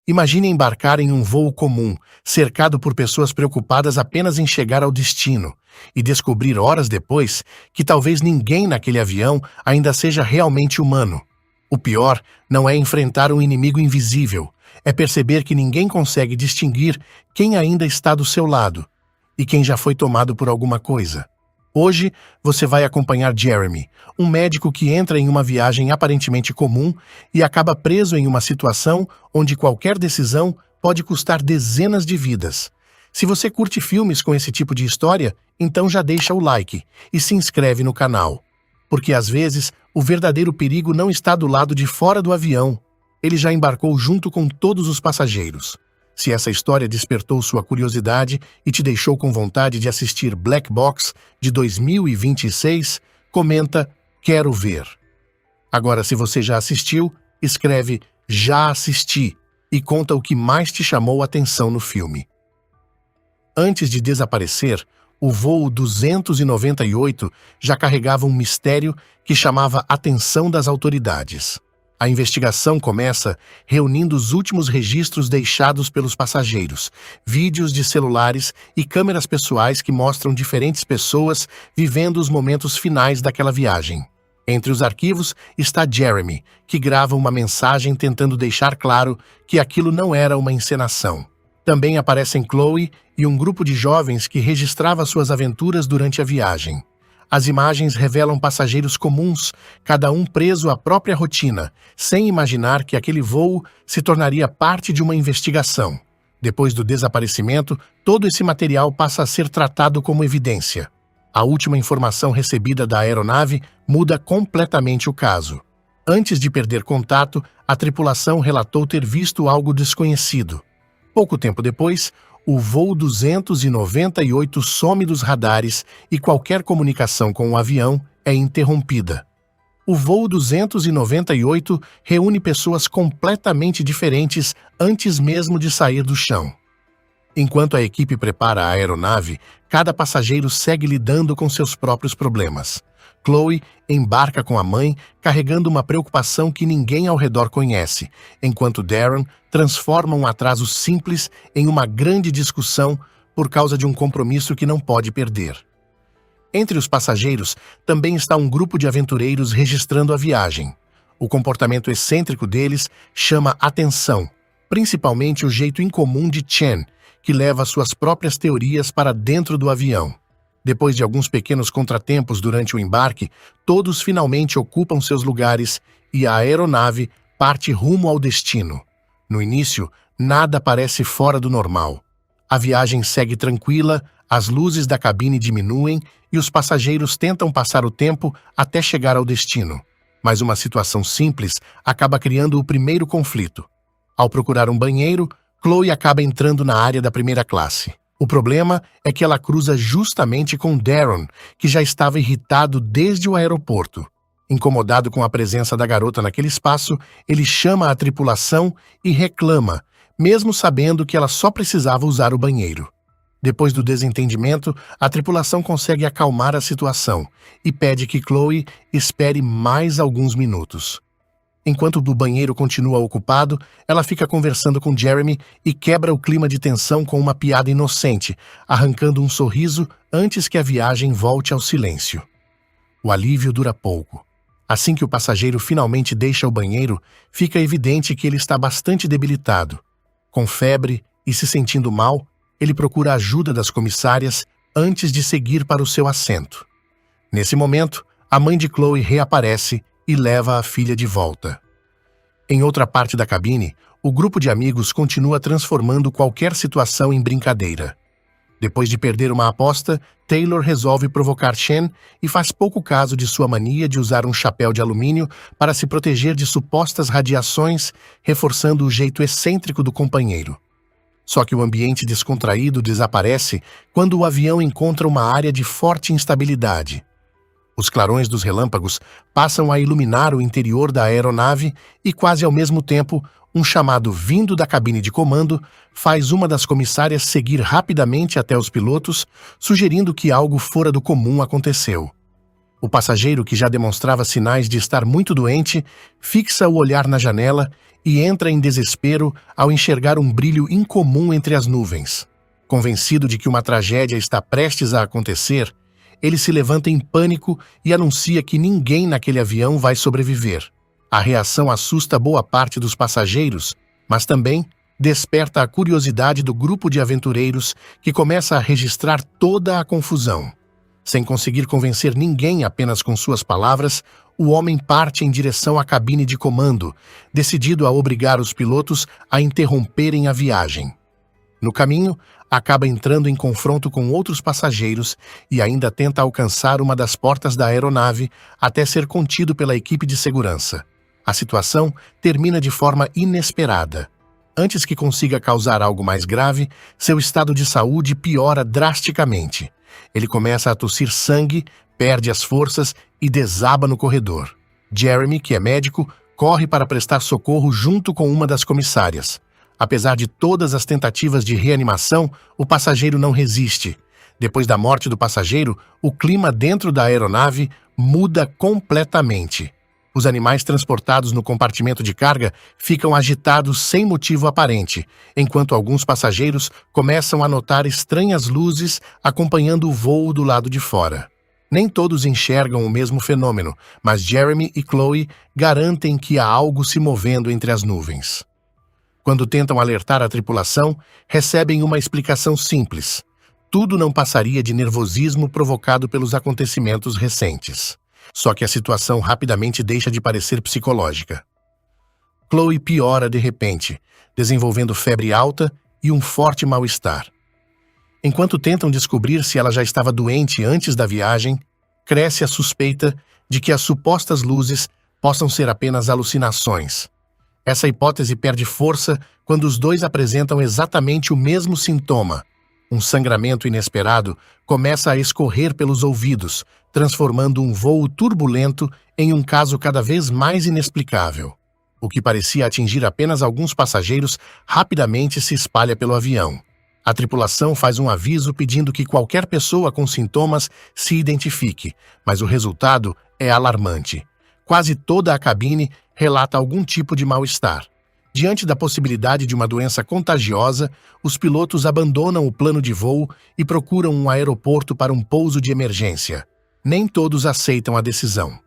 Imagine embarcar em um voo comum, cercado por pessoas preocupadas apenas em chegar ao destino, e descobrir horas depois que talvez ninguém naquele avião ainda seja realmente humano. O pior não é enfrentar um inimigo invisível, é perceber que ninguém consegue distinguir quem ainda está do seu lado e quem já foi tomado por alguma coisa. Hoje, você vai acompanhar Jeremy, um médico que entra em uma viagem aparentemente comum e acaba preso em uma situação onde qualquer decisão pode custar dezenas de vidas. Se você curte filmes com esse tipo de história, então já deixa o like e se inscreve no canal. Porque às vezes, o verdadeiro perigo não está do lado de fora do avião. Ele já embarcou junto com todos os passageiros. Se essa história despertou sua curiosidade e te deixou com vontade de assistir Black Box de 2026, comenta "Quero ver". Agora, se você já assistiu, escreve "Já assisti" e conta o que mais te chamou a atenção no filme. Antes de desaparecer, o voo 298 já carregava um mistério que chamava a atenção das autoridades. A investigação começa reunindo os últimos registros deixados pelos passageiros, vídeos de celulares e câmeras pessoais que mostram diferentes pessoas vivendo os momentos finais daquela viagem. Entre os arquivos está Jeremy, que grava uma mensagem tentando deixar claro que aquilo não era uma encenação. Também aparecem Chloe e um grupo de jovens que registrava suas aventuras durante a viagem. As imagens revelam passageiros comuns, cada um preso à própria rotina, sem imaginar que aquele voo se tornaria parte de uma investigação. Depois do desaparecimento, todo esse material passa a ser tratado como evidência. A última informação recebida da aeronave muda completamente o caso. Antes de perder contato, a tripulação relatou ter visto algo desconhecido. Pouco tempo depois, o voo 298 some dos radares e qualquer comunicação com o avião é interrompida. O voo 298 reúne pessoas completamente diferentes antes mesmo de sair do chão. Enquanto a equipe prepara a aeronave, cada passageiro segue lidando com seus próprios problemas. Chloe embarca com a mãe, carregando uma preocupação que ninguém ao redor conhece, enquanto Darren transforma um atraso simples em uma grande discussão por causa de um compromisso que não pode perder. Entre os passageiros também está um grupo de aventureiros registrando a viagem. O comportamento excêntrico deles chama atenção, principalmente o jeito incomum de Chen, que leva suas próprias teorias para dentro do avião. Depois de alguns pequenos contratempos durante o embarque, todos finalmente ocupam seus lugares e a aeronave parte rumo ao destino. No início, nada parece fora do normal. A viagem segue tranquila, as luzes da cabine diminuem e os passageiros tentam passar o tempo até chegar ao destino. Mas uma situação simples acaba criando o primeiro conflito. Ao procurar um banheiro, Chloe acaba entrando na área da primeira classe. O problema é que ela cruza justamente com Darren, que já estava irritado desde o aeroporto. Incomodado com a presença da garota naquele espaço, ele chama a tripulação e reclama, mesmo sabendo que ela só precisava usar o banheiro. Depois do desentendimento, a tripulação consegue acalmar a situação e pede que Chloe espere mais alguns minutos. Enquanto o banheiro continua ocupado, ela fica conversando com Jeremy e quebra o clima de tensão com uma piada inocente, arrancando um sorriso antes que a viagem volte ao silêncio. O alívio dura pouco. Assim que o passageiro finalmente deixa o banheiro, fica evidente que ele está bastante debilitado. Com febre e se sentindo mal, ele procura a ajuda das comissárias antes de seguir para o seu assento. Nesse momento, a mãe de Chloe reaparece e leva a filha de volta. Em outra parte da cabine, o grupo de amigos continua transformando qualquer situação em brincadeira. Depois de perder uma aposta, Taylor resolve provocar Chen e faz pouco caso de sua mania de usar um chapéu de alumínio para se proteger de supostas radiações, reforçando o jeito excêntrico do companheiro. Só que o ambiente descontraído desaparece quando o avião encontra uma área de forte instabilidade. Os clarões dos relâmpagos passam a iluminar o interior da aeronave e, quase ao mesmo tempo, um chamado vindo da cabine de comando faz uma das comissárias seguir rapidamente até os pilotos, sugerindo que algo fora do comum aconteceu. O passageiro, que já demonstrava sinais de estar muito doente, fixa o olhar na janela e entra em desespero ao enxergar um brilho incomum entre as nuvens. Convencido de que uma tragédia está prestes a acontecer, ele se levanta em pânico e anuncia que ninguém naquele avião vai sobreviver. A reação assusta boa parte dos passageiros, mas também desperta a curiosidade do grupo de aventureiros que começa a registrar toda a confusão. Sem conseguir convencer ninguém apenas com suas palavras, o homem parte em direção à cabine de comando, decidido a obrigar os pilotos a interromperem a viagem. No caminho, acaba entrando em confronto com outros passageiros e ainda tenta alcançar uma das portas da aeronave até ser contido pela equipe de segurança. A situação termina de forma inesperada. Antes que consiga causar algo mais grave, seu estado de saúde piora drasticamente. Ele começa a tossir sangue, perde as forças e desaba no corredor. Jeremy, que é médico, corre para prestar socorro junto com uma das comissárias. Apesar de todas as tentativas de reanimação, o passageiro não resiste. Depois da morte do passageiro, o clima dentro da aeronave muda completamente. Os animais transportados no compartimento de carga ficam agitados sem motivo aparente, enquanto alguns passageiros começam a notar estranhas luzes acompanhando o voo do lado de fora. Nem todos enxergam o mesmo fenômeno, mas Jeremy e Chloe garantem que há algo se movendo entre as nuvens. Quando tentam alertar a tripulação, recebem uma explicação simples. Tudo não passaria de nervosismo provocado pelos acontecimentos recentes. Só que a situação rapidamente deixa de parecer psicológica. Chloe piora de repente, desenvolvendo febre alta e um forte mal-estar. Enquanto tentam descobrir se ela já estava doente antes da viagem, cresce a suspeita de que as supostas luzes possam ser apenas alucinações. Essa hipótese perde força quando os dois apresentam exatamente o mesmo sintoma. Um sangramento inesperado começa a escorrer pelos ouvidos, transformando um voo turbulento em um caso cada vez mais inexplicável. O que parecia atingir apenas alguns passageiros rapidamente se espalha pelo avião. A tripulação faz um aviso pedindo que qualquer pessoa com sintomas se identifique, mas o resultado é alarmante. Quase toda a cabine relata algum tipo de mal-estar. Diante da possibilidade de uma doença contagiosa, os pilotos abandonam o plano de voo e procuram um aeroporto para um pouso de emergência. Nem todos aceitam a decisão.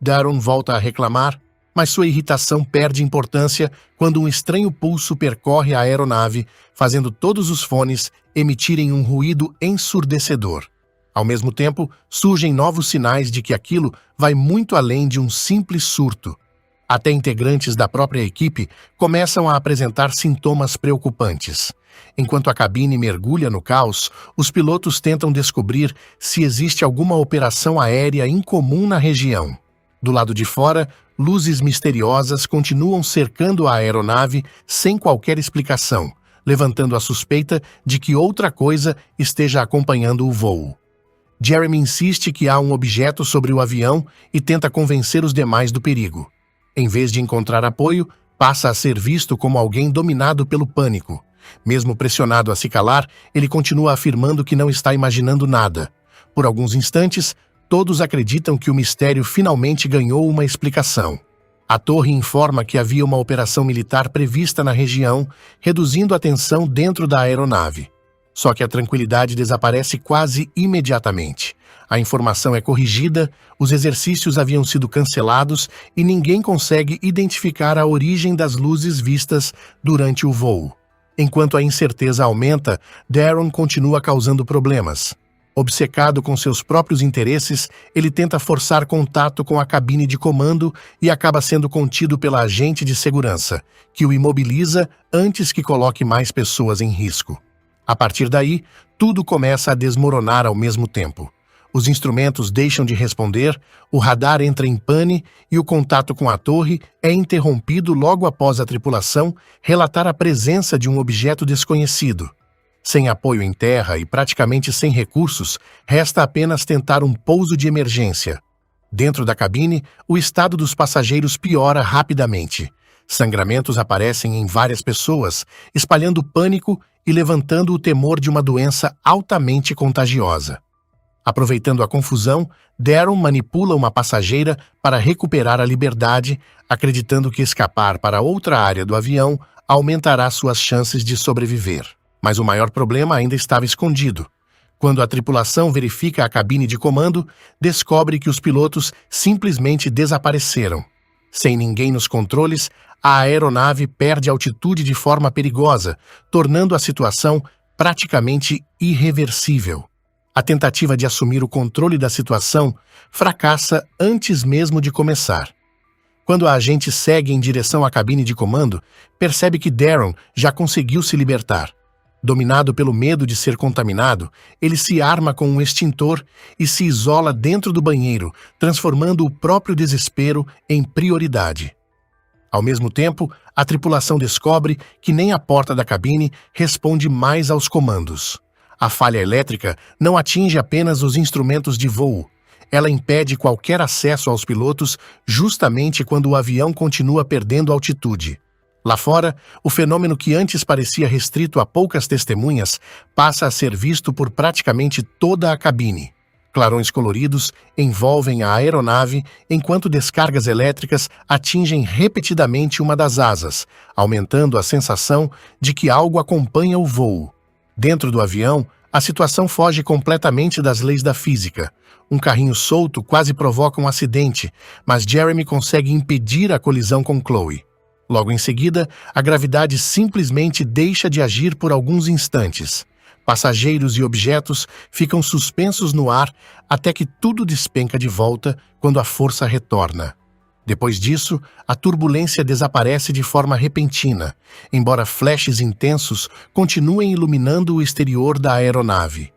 Darren volta a reclamar, mas sua irritação perde importância quando um estranho pulso percorre a aeronave, fazendo todos os fones emitirem um ruído ensurdecedor. Ao mesmo tempo, surgem novos sinais de que aquilo vai muito além de um simples surto. Até integrantes da própria equipe começam a apresentar sintomas preocupantes. Enquanto a cabine mergulha no caos, os pilotos tentam descobrir se existe alguma operação aérea incomum na região. Do lado de fora, luzes misteriosas continuam cercando a aeronave sem qualquer explicação, levantando a suspeita de que outra coisa esteja acompanhando o voo. Jeremy insiste que há um objeto sobre o avião e tenta convencer os demais do perigo. Em vez de encontrar apoio, passa a ser visto como alguém dominado pelo pânico. Mesmo pressionado a se calar, ele continua afirmando que não está imaginando nada. Por alguns instantes, todos acreditam que o mistério finalmente ganhou uma explicação. A torre informa que havia uma operação militar prevista na região, reduzindo a tensão dentro da aeronave. Só que a tranquilidade desaparece quase imediatamente. A informação é corrigida, os exercícios haviam sido cancelados e ninguém consegue identificar a origem das luzes vistas durante o voo. Enquanto a incerteza aumenta, Darren continua causando problemas. Obcecado com seus próprios interesses, ele tenta forçar contato com a cabine de comando e acaba sendo contido pela agente de segurança, que o imobiliza antes que coloque mais pessoas em risco. A partir daí, tudo começa a desmoronar ao mesmo tempo. Os instrumentos deixam de responder, o radar entra em pane e o contato com a torre é interrompido logo após a tripulação relatar a presença de um objeto desconhecido. Sem apoio em terra e praticamente sem recursos, resta apenas tentar um pouso de emergência. Dentro da cabine, o estado dos passageiros piora rapidamente. Sangramentos aparecem em várias pessoas, espalhando pânico e levantando o temor de uma doença altamente contagiosa. Aproveitando a confusão, Darren manipula uma passageira para recuperar a liberdade, acreditando que escapar para outra área do avião aumentará suas chances de sobreviver. Mas o maior problema ainda estava escondido. Quando a tripulação verifica a cabine de comando, descobre que os pilotos simplesmente desapareceram. Sem ninguém nos controles, a aeronave perde altitude de forma perigosa, tornando a situação praticamente irreversível. A tentativa de assumir o controle da situação fracassa antes mesmo de começar. Quando a agente segue em direção à cabine de comando, percebe que Darren já conseguiu se libertar. Dominado pelo medo de ser contaminado, ele se arma com um extintor e se isola dentro do banheiro, transformando o próprio desespero em prioridade. Ao mesmo tempo, a tripulação descobre que nem a porta da cabine responde mais aos comandos. A falha elétrica não atinge apenas os instrumentos de voo. Ela impede qualquer acesso aos pilotos justamente quando o avião continua perdendo altitude. Lá fora, o fenômeno que antes parecia restrito a poucas testemunhas passa a ser visto por praticamente toda a cabine. Clarões coloridos envolvem a aeronave enquanto descargas elétricas atingem repetidamente uma das asas, aumentando a sensação de que algo acompanha o voo. Dentro do avião, a situação foge completamente das leis da física. Um carrinho solto quase provoca um acidente, mas Jeremy consegue impedir a colisão com Chloe. Logo em seguida, a gravidade simplesmente deixa de agir por alguns instantes. Passageiros e objetos ficam suspensos no ar até que tudo despenca de volta quando a força retorna. Depois disso, a turbulência desaparece de forma repentina, embora flashes intensos continuem iluminando o exterior da aeronave.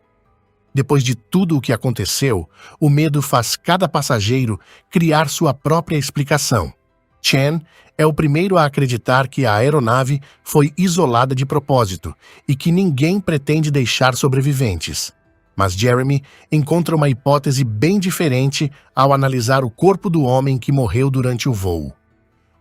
Depois de tudo o que aconteceu, o medo faz cada passageiro criar sua própria explicação. Chen é o primeiro a acreditar que a aeronave foi isolada de propósito e que ninguém pretende deixar sobreviventes. Mas Jeremy encontra uma hipótese bem diferente ao analisar o corpo do homem que morreu durante o voo.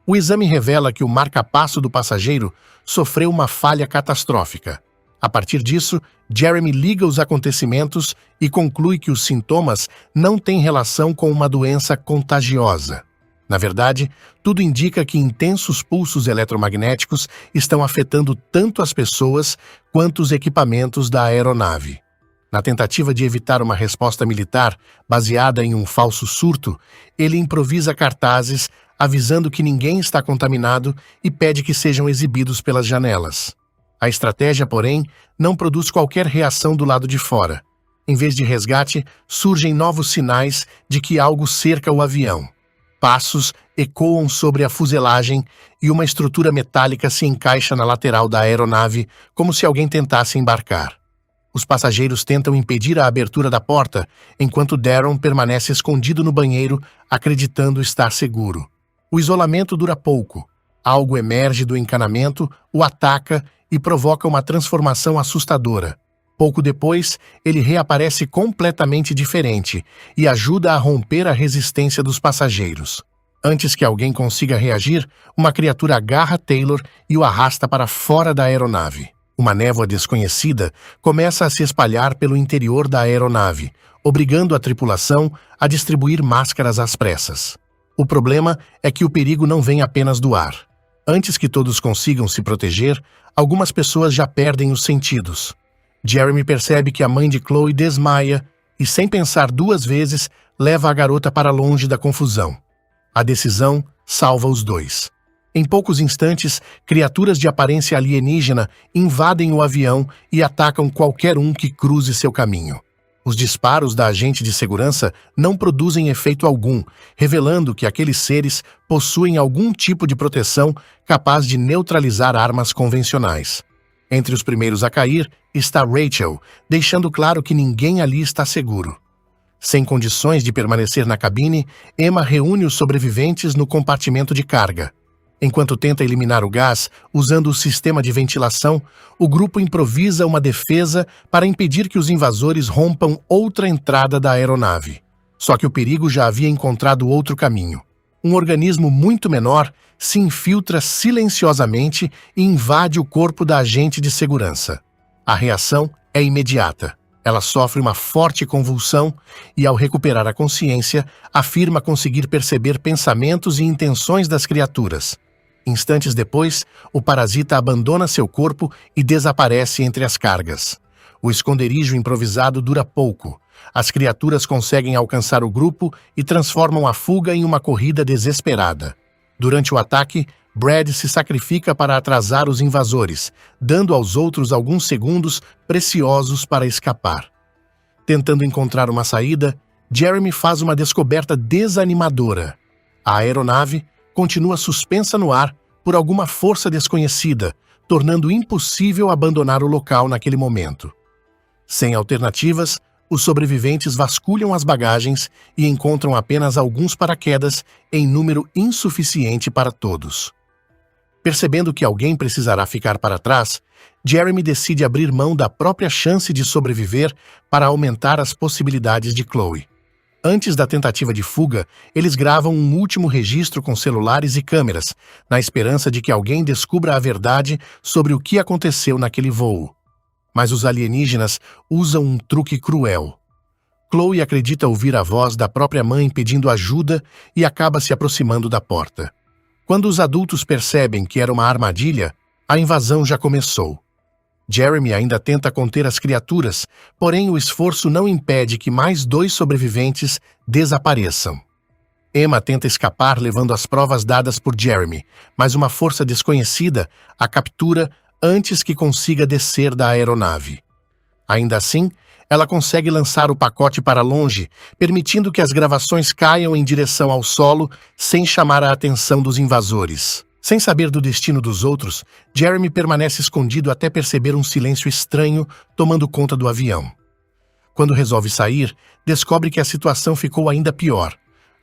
O exame revela que o marca-passo do passageiro sofreu uma falha catastrófica. A partir disso, Jeremy liga os acontecimentos e conclui que os sintomas não têm relação com uma doença contagiosa. Na verdade, tudo indica que intensos pulsos eletromagnéticos estão afetando tanto as pessoas quanto os equipamentos da aeronave. Na tentativa de evitar uma resposta militar baseada em um falso surto, ele improvisa cartazes avisando que ninguém está contaminado e pede que sejam exibidos pelas janelas. A estratégia, porém, não produz qualquer reação do lado de fora. Em vez de resgate, surgem novos sinais de que algo cerca o avião. Passos ecoam sobre a fuselagem e uma estrutura metálica se encaixa na lateral da aeronave, como se alguém tentasse embarcar. Os passageiros tentam impedir a abertura da porta, enquanto Darren permanece escondido no banheiro, acreditando estar seguro. O isolamento dura pouco. Algo emerge do encanamento, o ataca e provoca uma transformação assustadora. Pouco depois, ele reaparece completamente diferente e ajuda a romper a resistência dos passageiros. Antes que alguém consiga reagir, uma criatura agarra Taylor e o arrasta para fora da aeronave. Uma névoa desconhecida começa a se espalhar pelo interior da aeronave, obrigando a tripulação a distribuir máscaras às pressas. O problema é que o perigo não vem apenas do ar. Antes que todos consigam se proteger, algumas pessoas já perdem os sentidos. Jeremy percebe que a mãe de Chloe desmaia e, sem pensar duas vezes, leva a garota para longe da confusão. A decisão salva os dois. Em poucos instantes, criaturas de aparência alienígena invadem o avião e atacam qualquer um que cruze seu caminho. Os disparos da agente de segurança não produzem efeito algum, revelando que aqueles seres possuem algum tipo de proteção capaz de neutralizar armas convencionais. Entre os primeiros a cair está Rachel, deixando claro que ninguém ali está seguro. Sem condições de permanecer na cabine, Emma reúne os sobreviventes no compartimento de carga. Enquanto tenta eliminar o gás, usando o sistema de ventilação, o grupo improvisa uma defesa para impedir que os invasores rompam outra entrada da aeronave. Só que o perigo já havia encontrado outro caminho. Um organismo muito menor se infiltra silenciosamente e invade o corpo da agente de segurança. A reação é imediata. Ela sofre uma forte convulsão e, ao recuperar a consciência, afirma conseguir perceber pensamentos e intenções das criaturas. Instantes depois, o parasita abandona seu corpo e desaparece entre as cargas. O esconderijo improvisado dura pouco. As criaturas conseguem alcançar o grupo e transformam a fuga em uma corrida desesperada. Durante o ataque, Brad se sacrifica para atrasar os invasores, dando aos outros alguns segundos preciosos para escapar. Tentando encontrar uma saída, Jeremy faz uma descoberta desanimadora. A aeronave continua suspensa no ar por alguma força desconhecida, tornando impossível abandonar o local naquele momento. Sem alternativas, os sobreviventes vasculham as bagagens e encontram apenas alguns paraquedas em número insuficiente para todos. Percebendo que alguém precisará ficar para trás, Jeremy decide abrir mão da própria chance de sobreviver para aumentar as possibilidades de Chloe. Antes da tentativa de fuga, eles gravam um último registro com celulares e câmeras, na esperança de que alguém descubra a verdade sobre o que aconteceu naquele voo. Mas os alienígenas usam um truque cruel. Chloe acredita ouvir a voz da própria mãe pedindo ajuda e acaba se aproximando da porta. Quando os adultos percebem que era uma armadilha, a invasão já começou. Jeremy ainda tenta conter as criaturas, porém o esforço não impede que mais 2 sobreviventes desapareçam. Emma tenta escapar levando as provas dadas por Jeremy, mas uma força desconhecida a captura antes que consiga descer da aeronave. Ainda assim, ela consegue lançar o pacote para longe, permitindo que as gravações caiam em direção ao solo sem chamar a atenção dos invasores. Sem saber do destino dos outros, Jeremy permanece escondido até perceber um silêncio estranho tomando conta do avião. Quando resolve sair, descobre que a situação ficou ainda pior.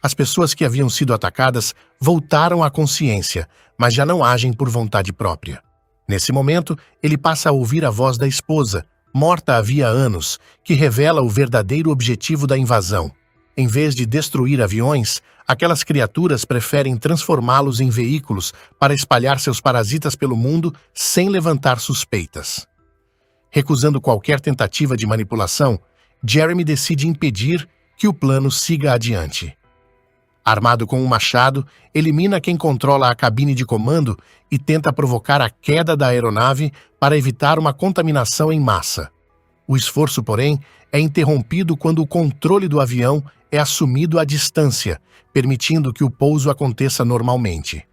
As pessoas que haviam sido atacadas voltaram à consciência, mas já não agem por vontade própria. Nesse momento, ele passa a ouvir a voz da esposa, morta havia anos, que revela o verdadeiro objetivo da invasão. Em vez de destruir aviões, aquelas criaturas preferem transformá-los em veículos para espalhar seus parasitas pelo mundo sem levantar suspeitas. Recusando qualquer tentativa de manipulação, Jeremy decide impedir que o plano siga adiante. Armado com um machado, elimina quem controla a cabine de comando e tenta provocar a queda da aeronave para evitar uma contaminação em massa. O esforço, porém, é interrompido quando o controle do avião é assumido à distância, permitindo que o pouso aconteça normalmente.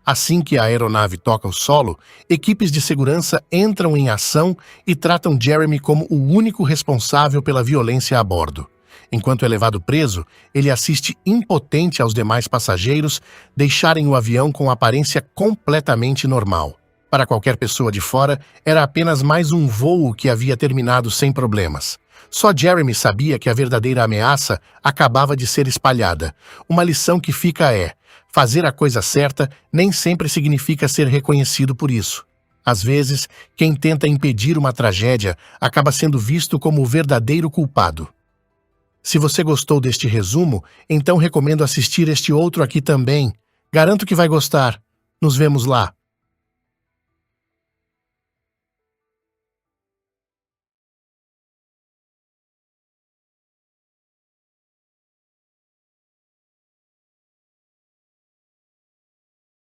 Assim que a aeronave toca o solo, equipes de segurança entram em ação e tratam Jeremy como o único responsável pela violência a bordo. Enquanto é levado preso, ele assiste impotente aos demais passageiros deixarem o avião com aparência completamente normal. Para qualquer pessoa de fora, era apenas mais um voo que havia terminado sem problemas. Só Jeremy sabia que a verdadeira ameaça acabava de ser espalhada. Uma lição que fica é: fazer a coisa certa nem sempre significa ser reconhecido por isso. Às vezes, quem tenta impedir uma tragédia acaba sendo visto como o verdadeiro culpado. Se você gostou deste resumo, então recomendo assistir este outro aqui também. Garanto que vai gostar. Nos vemos lá.